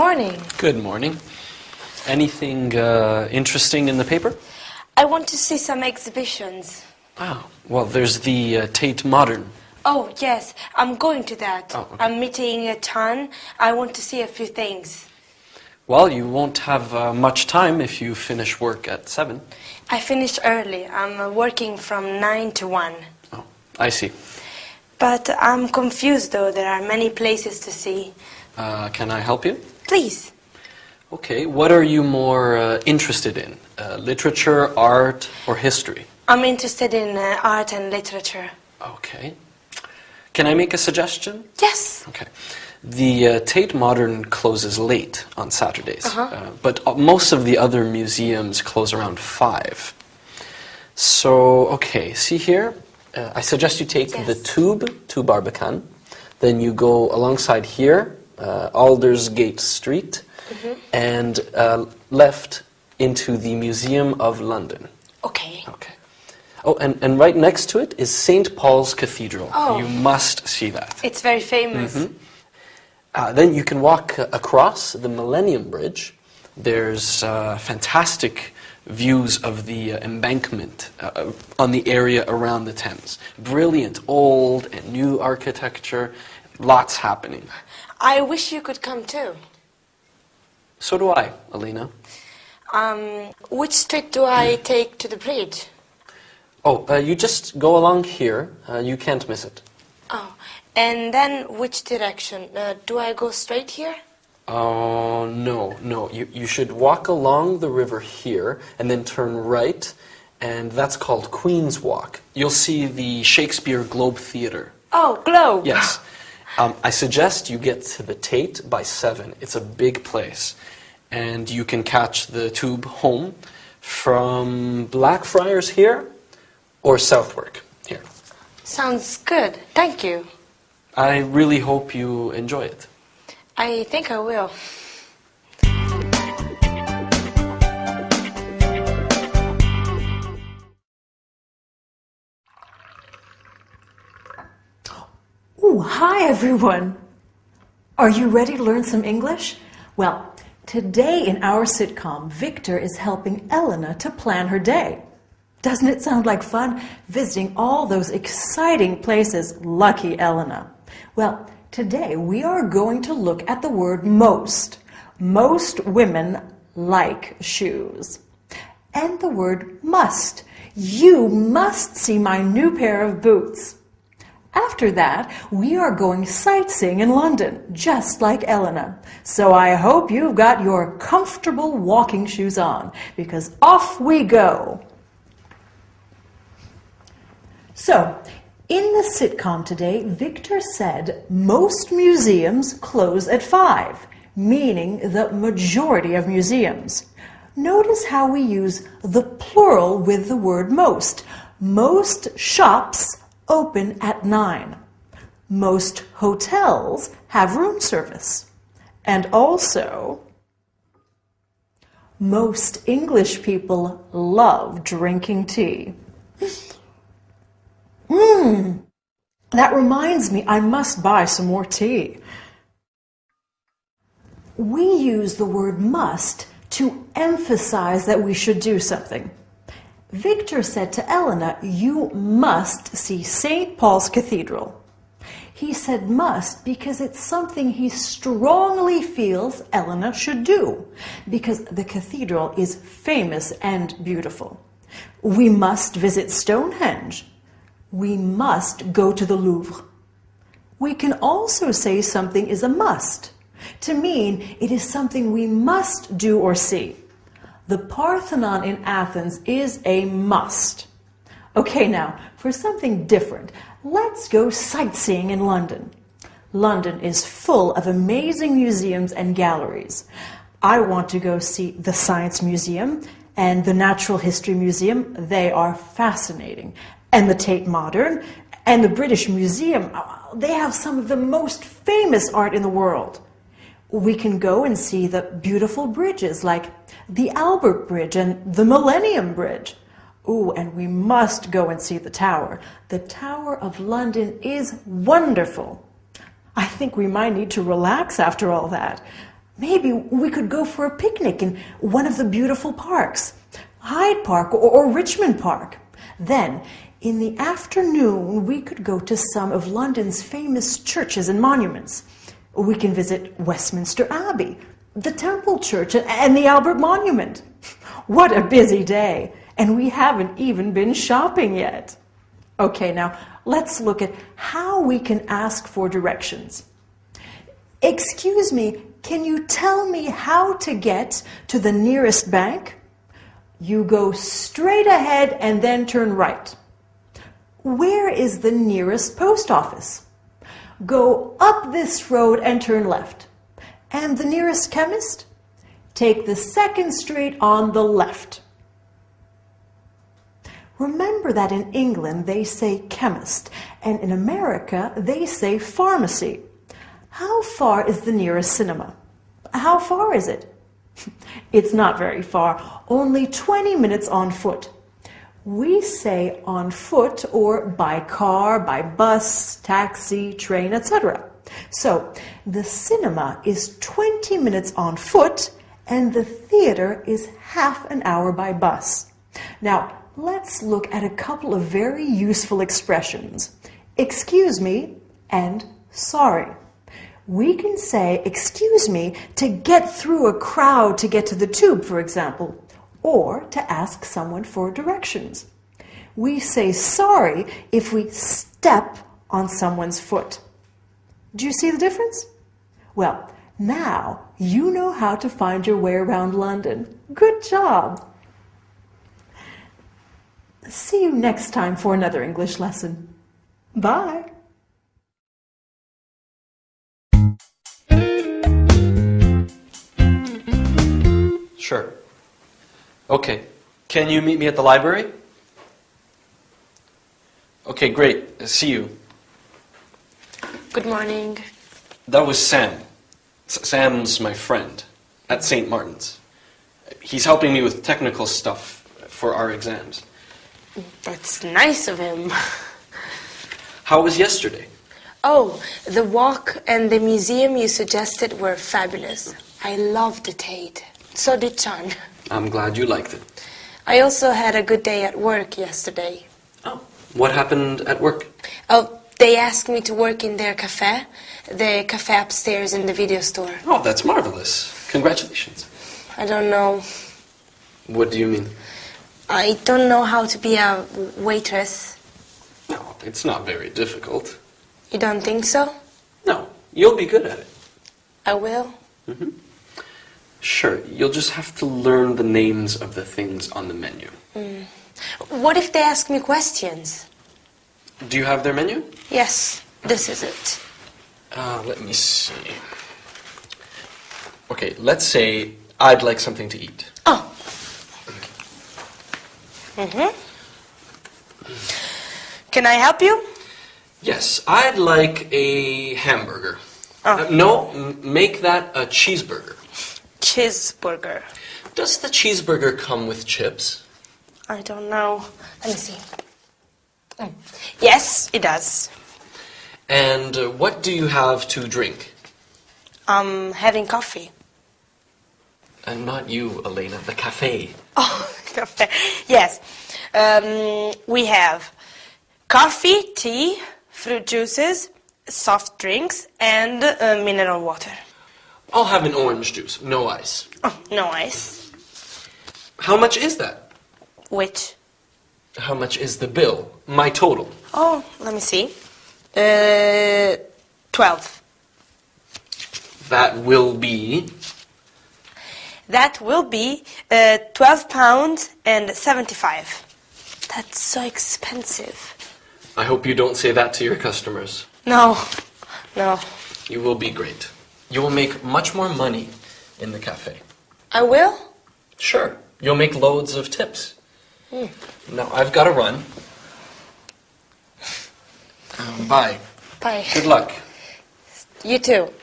morning. Good morning. Anything interesting in the paper? I want to see some exhibitions. Oh, well, there's the Tate Modern. Oh, yes, I'm going to that. Oh, okay. I'm meeting a ton. I want to see a few things. Well, you won't have much time if you finish work at 7. I finished early. I'm working from 9 to 1. Oh, I see. But I'm confused, though. There are many places to see. Can I help you? Please. Okay, what are you more interested in? Literature, art, or history? I'm interested in art and literature. Okay. Can I make a suggestion? Yes. Okay. The Tate Modern closes late on Saturdays, but most of the other museums close around 5. So, okay, see here? I suggest you take the tube to Barbican, then you go alongside here, Aldersgate Street, and left into the Museum of London. Okay. Okay. Oh, and right next to it is St. Paul's Cathedral. Oh. You must see that. It's very famous. Then you can walk across the Millennium Bridge. There's fantastic views of the embankment on the area around the Thames. Brilliant old and new architecture. Lots happening. I wish you could come too. So do I, Alina. Which street do I take to the bridge? Oh, you just go along here. You can't miss it. Oh, and then which direction? Do I go straight here? Oh, no. You should walk along the river here and then turn right, and that's called Queen's Walk. You'll see the Shakespeare Globe Theatre. Oh, Globe. Yes. I suggest you get to the Tate by 7. It's a big place. And you can catch the tube home from Blackfriars here or Southwark here. Sounds good. Thank you. I really hope you enjoy it. I think I will. Oh, hi everyone! Are you ready to learn some English? Well, today in our sitcom, Victor is helping Elena to plan her day. Doesn't it sound like fun, visiting all those exciting places? Lucky Elena. Well, today we are going to look at the word most. Most women like shoes. And the word must. You must see my new pair of boots. After that, we are going sightseeing in London, just like Elena. So I hope you've got your comfortable walking shoes on, because off we go. So, in the sitcom today, Victor said most museums close at 5, meaning the majority of museums. Notice how we use the plural with the word most. Most shops open at 9. Most hotels have room service. And also, most English people love drinking tea. That reminds me, I must buy some more tea. We use the word must to emphasize that we should do something. Victor said to Elena, you must see St. Paul's Cathedral. He said must because it's something he strongly feels Elena should do, because the cathedral is famous and beautiful. We must visit Stonehenge. We must go to the Louvre. We can also say something is a must, to mean it is something we must do or see. The Parthenon in Athens is a must. Okay, now, for something different, let's go sightseeing in London. London is full of amazing museums and galleries. I want to go see the Science Museum and the Natural History Museum. They are fascinating. And the Tate Modern and the British Museum, they have some of the most famous art in the world. We can go and see the beautiful bridges like the Albert Bridge and the Millennium Bridge. Ooh, and we must go and see the Tower. The Tower of London is wonderful. I think we might need to relax after all that. Maybe we could go for a picnic in one of the beautiful parks, Hyde Park or Richmond Park. Then, in the afternoon, we could go to some of London's famous churches and monuments. We can visit Westminster Abbey, the Temple Church, and the Albert Monument. What a busy day! And we haven't even been shopping yet. Okay, now let's look at how we can ask for directions. Excuse me, can you tell me how to get to the nearest bank? You go straight ahead and then turn right. Where is the nearest post office? Go up this road and turn left. And the nearest chemist? Take the second street on the left. Remember that in England they say chemist, and in America they say pharmacy. How far is the nearest cinema? How far is it? It's not very far, only 20 minutes on foot. We say on foot or by car, by bus, taxi, train, etc. So the cinema is 20 minutes on foot and the theater is half an hour by bus. Now, let's look at a couple of very useful expressions. Excuse me and sorry. We can say, excuse me, to get through a crowd to get to the tube, for example, or to ask someone for directions. We say sorry if we step on someone's foot. Do you see the difference? Well, now you know how to find your way around London. Good job! See you next time for another English lesson. Bye! Sure. Okay. Can you meet me at the library? Okay, great. See you. Good morning. That was Sam. Sam's my friend at St. Martin's. He's helping me with technical stuff for our exams. That's nice of him. How was yesterday? Oh, the walk and the museum you suggested were fabulous. I loved the Tate. So did Chan. I'm glad you liked it. I also had a good day at work yesterday. Oh, what happened at work? Oh, they asked me to work in their cafe. The cafe upstairs in the video store. Oh, that's marvelous. Congratulations. I don't know. What do you mean? I don't know how to be a waitress. No, it's not very difficult. You don't think so? No, you'll be good at it. I will. Mm-hmm. Sure, you'll just have to learn the names of the things on the menu. What if they ask me questions? Do you have their menu? Yes, this is it. Let me see. Okay, let's say I'd like something to eat. Oh. Mm-hmm. Can I help you? Yes, I'd like a hamburger. Oh. No, make that a cheeseburger. Cheeseburger. Does the cheeseburger come with chips? I don't know. Let me see. Yes, it does. And what do you have to drink? Having coffee. Not you, Elena, the cafe. Oh, cafe. Yes. We have coffee, tea, fruit juices, soft drinks, and mineral water. I'll have an orange juice, no ice. Oh, no ice. How much is that? Which? How much is the bill? My total. Oh, let me see. 12. That will be... That will be £12 and 75. That's so expensive. I hope you don't say that to your customers. No, no. You will be great. You will make much more money in the cafe. I will? Sure. You'll make loads of tips. Now, I've got to run. Bye. Bye. Good luck. You too.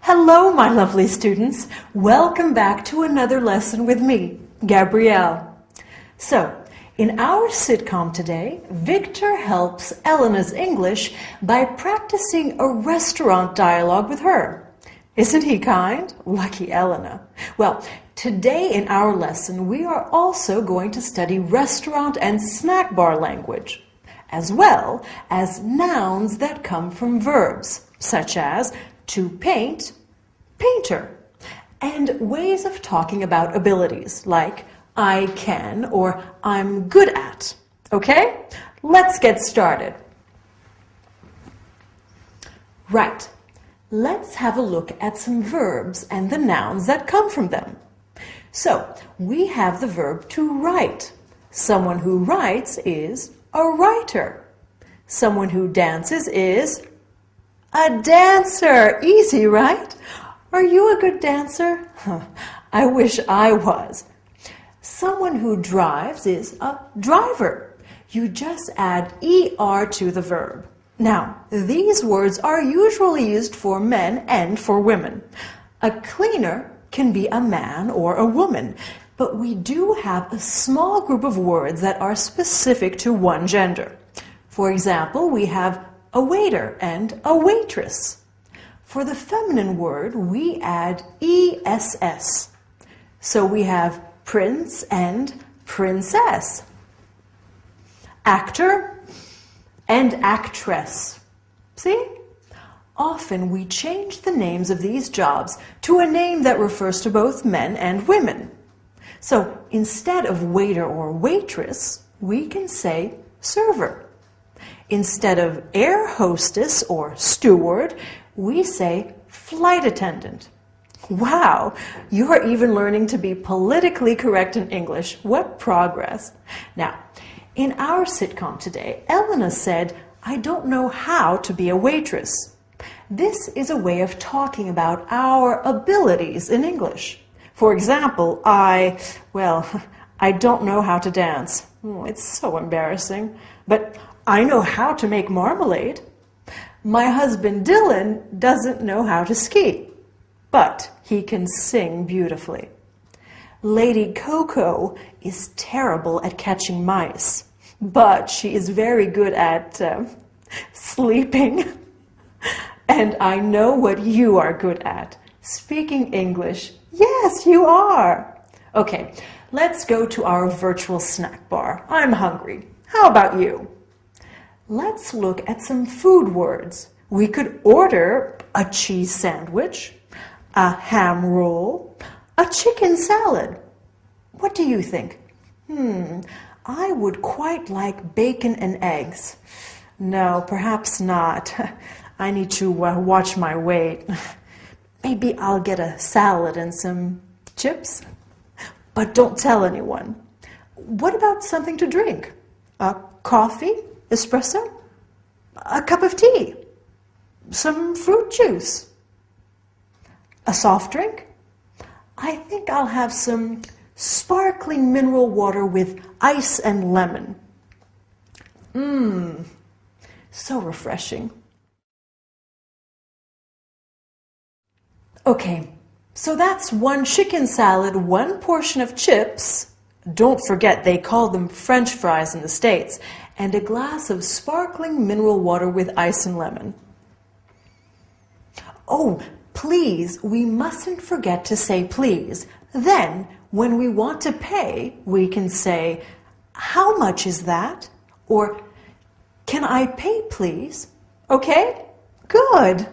Hello, my lovely students. Welcome back to another lesson with me, Gabrielle. So, In our sitcom today, Victor helps Elena's English by practicing a restaurant dialogue with her. Isn't he kind? Lucky Elena. Well, today in our lesson, we are also going to study restaurant and snack bar language, as well as nouns that come from verbs, such as to paint, painter, and ways of talking about abilities, like I can or I'm good at. Okay? Let's get started. Right. Let's have a look at some verbs and the nouns that come from them. So, we have the verb to write. Someone who writes is a writer. Someone who dances is a dancer. Easy, right? Are you a good dancer? I wish I was. Someone who drives is a driver. You just add ER to the verb. Now, these words are usually used for men and for women. A cleaner can be a man or a woman, but we do have a small group of words that are specific to one gender. For example, we have a waiter and a waitress. For the feminine word, we add ESS. So we have prince and princess, actor and actress. See? Often we change the names of these jobs to a name that refers to both men and women. So instead of waiter or waitress, we can say server. Instead of air hostess or steward, we say flight attendant. Wow, you are even learning to be politically correct in English. What progress. Now, in our sitcom today, Elena said, I don't know how to be a waitress. This is a way of talking about our abilities in English. For example, I don't know how to dance. Oh, it's so embarrassing. But I know how to make marmalade. My husband Dylan doesn't know how to ski, but he can sing beautifully. Lady Coco is terrible at catching mice, but she is very good at sleeping. And I know what you are good at, speaking English. Yes, you are. Okay, let's go to our virtual snack bar. I'm hungry. How about you? Let's look at some food words. We could order a cheese sandwich, a ham roll, a chicken salad. What do you think? I would quite like bacon and eggs. No, perhaps not. I need to watch my weight. Maybe I'll get a salad and some chips. But don't tell anyone. What about something to drink? A coffee? Espresso? A cup of tea? Some fruit juice? A soft drink? I think I'll have some sparkling mineral water with ice and lemon. So refreshing. Okay, so that's one chicken salad, one portion of chips. Don't forget they call them French fries in the States, and a glass of sparkling mineral water with ice and lemon. Oh, please, we mustn't forget to say please. Then, when we want to pay, we can say, how much is that? Or, can I pay, please? Okay? Good.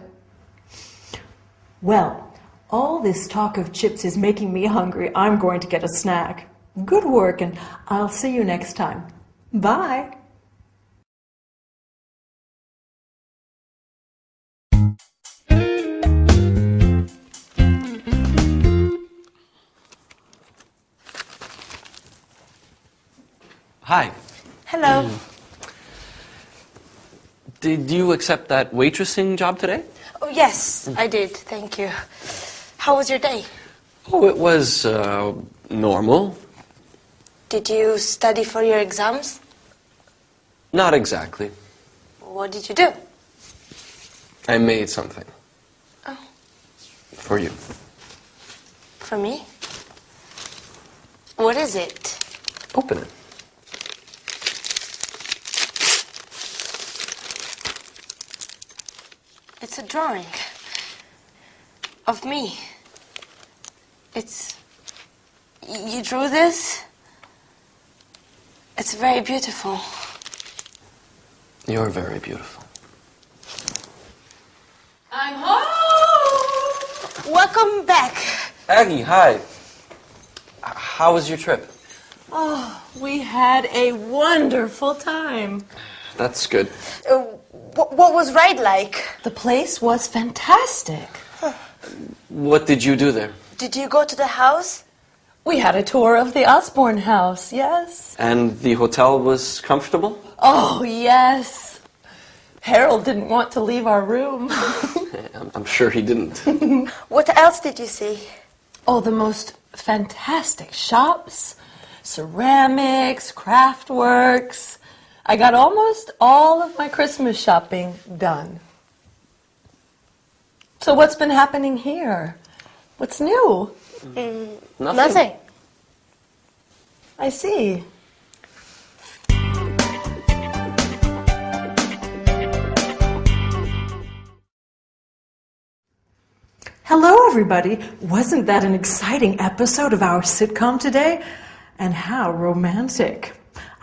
Well, all this talk of chips is making me hungry. I'm going to get a snack. Good work, and I'll see you next time. Bye. Hi. Hello. Did you accept that waitressing job today? Oh, yes, I did. Thank you. How was your day? Oh, it was normal. Did you study for your exams? Not exactly. What did you do? I made something. Oh. For you. For me? What is it? Open it. It's a drawing of me. You drew this? It's very beautiful. You're very beautiful. I'm home! Welcome back. Aggie, hi. How was your trip? Oh, we had a wonderful time. That's good. What was ride like? The place was fantastic. What did you do there? Did you go to the house? We had a tour of the Osborne house, yes. And the hotel was comfortable? Oh, yes. Harold didn't want to leave our room. I'm sure he didn't. What else did you see? Oh, the most fantastic shops, ceramics, craft works. I got almost all of my Christmas shopping done. So what's been happening here? What's new? Nothing. I see. Hello, everybody. Wasn't that an exciting episode of our sitcom today? And how romantic.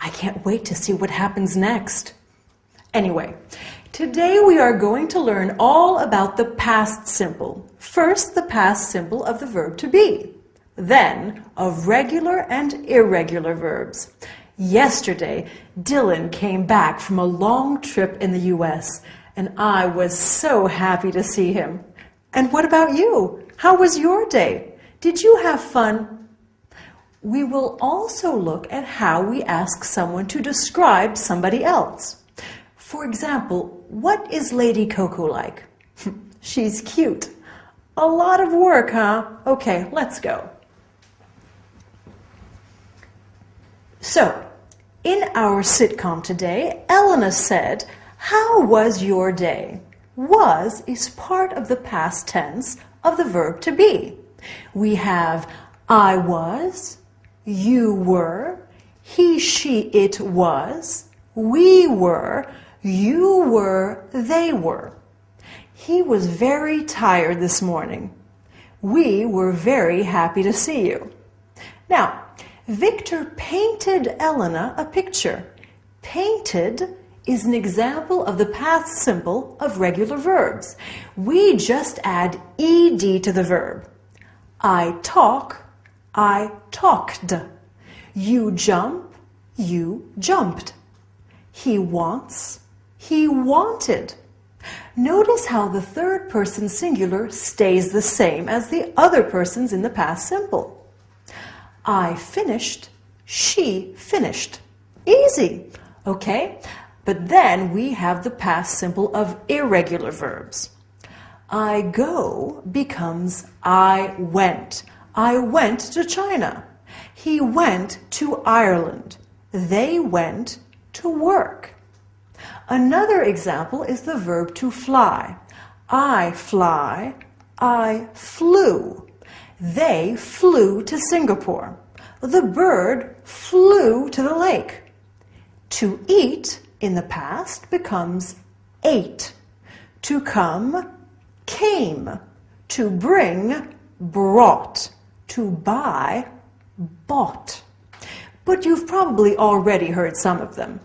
I can't wait to see what happens next. Anyway, today we are going to learn all about the past simple. First, the past simple of the verb to be. Then, of regular and irregular verbs. Yesterday, Dylan came back from a long trip in the US, and I was so happy to see him. And what about you? How was your day? Did you have fun? We will also look at how we ask someone to describe somebody else. For example, what is Lady Coco like? She's cute. A lot of work, huh? Okay, let's go. So, in our sitcom today, Elena said, "How was your day?" Was is part of the past tense of the verb to be. We have I was, you were, he, she, it was, we were, you were, they were. He was very tired this morning. We were very happy to see you. Now, Victor painted Elena a picture. Painted is an example of the past simple of regular verbs. We just add ed to the verb. I talk, I talked. You jump, you jumped. He wants, he wanted. Notice how the third person singular stays the same as the other persons in the past simple. I finished, she finished. Easy, okay? But then we have the past simple of irregular verbs. I go becomes I went. I went to China. He went to Ireland. They went to work. Another example is the verb to fly. I fly, I flew. They flew to Singapore. The bird flew to the lake. To eat in the past becomes ate. To come, came. To bring, brought. To buy, bought. But you've probably already heard some of them.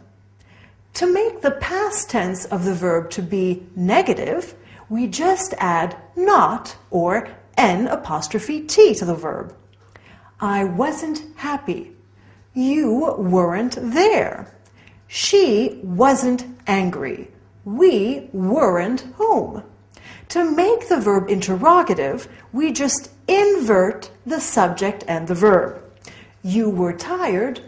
To make the past tense of the verb to be negative, we just add not or N''T to the verb. I wasn't happy. You weren't there. She wasn't angry. We weren't home. To make the verb interrogative, we just invert the subject and the verb. You were tired.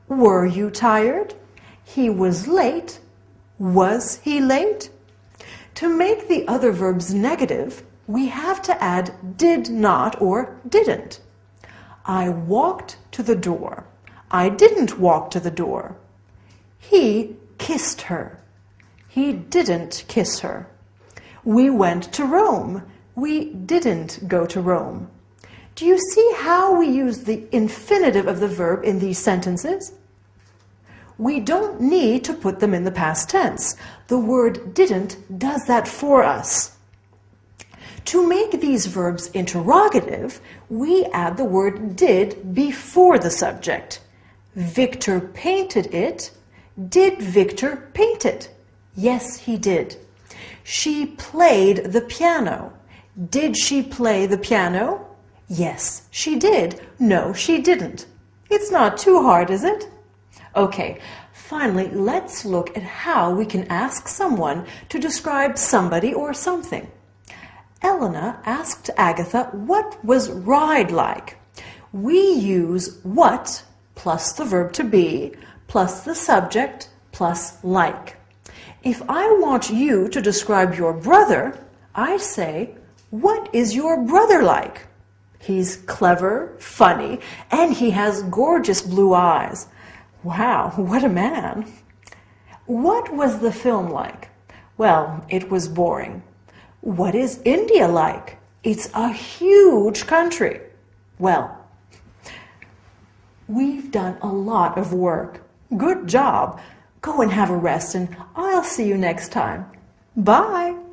Were you tired? He was late. Was he late? To make the other verbs negative, we have to add did not or didn't. I walked to the door. I didn't walk to the door. He kissed her. He didn't kiss her. We went to Rome. We didn't go to Rome. Do you see how we use the infinitive of the verb in these sentences? We don't need to put them in the past tense. The word didn't does that for us. To make these verbs interrogative, we add the word did before the subject. Victor painted it. Did Victor paint it? Yes, he did. She played the piano. Did she play the piano? Yes, she did. No, she didn't. It's not too hard, is it? Okay, finally, let's look at how we can ask someone to describe somebody or something. Elena asked Agatha what was ride like. We use what plus the verb to be plus the subject plus like. If I want you to describe your brother, I say, what is your brother like? He's clever, funny, and he has gorgeous blue eyes. Wow, what a man. What was the film like? Well, it was boring. What is India like? It's a huge country. Well, we've done a lot of work. Good job. Go and have a rest, and I'll see you next time. Bye.